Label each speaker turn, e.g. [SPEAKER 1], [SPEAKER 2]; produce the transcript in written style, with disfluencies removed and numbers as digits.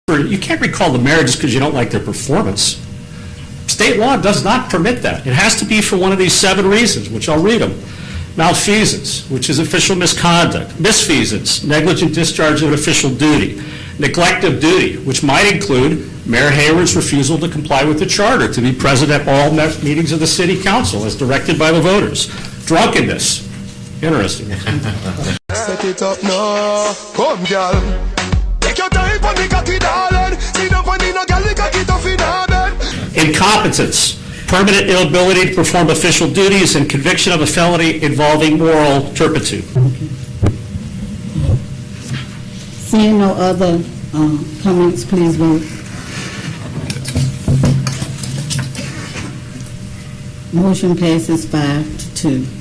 [SPEAKER 1] You can't recall the mayor just because you don't like their performance. State law does not permit that. It has to be for one of these 7 reasons, which I'll read them. Malfeasance, which is official misconduct. Misfeasance, negligent discharge of official duty. Neglect of duty, which might include Mayor Hayward's refusal to comply with the charter to be present at all meetings of the city council as directed by the voters. Drunkenness. Interesting.
[SPEAKER 2] Set it up now. Come, girl. Take your time for the cocky, darling. See the funny, no girl, the cocky tough in her bed.
[SPEAKER 1] Incompetence, permanent inability to perform official duties, and conviction of a felony involving moral turpitude.
[SPEAKER 3] Seeing no other comments, please vote. Motion passes 5-2.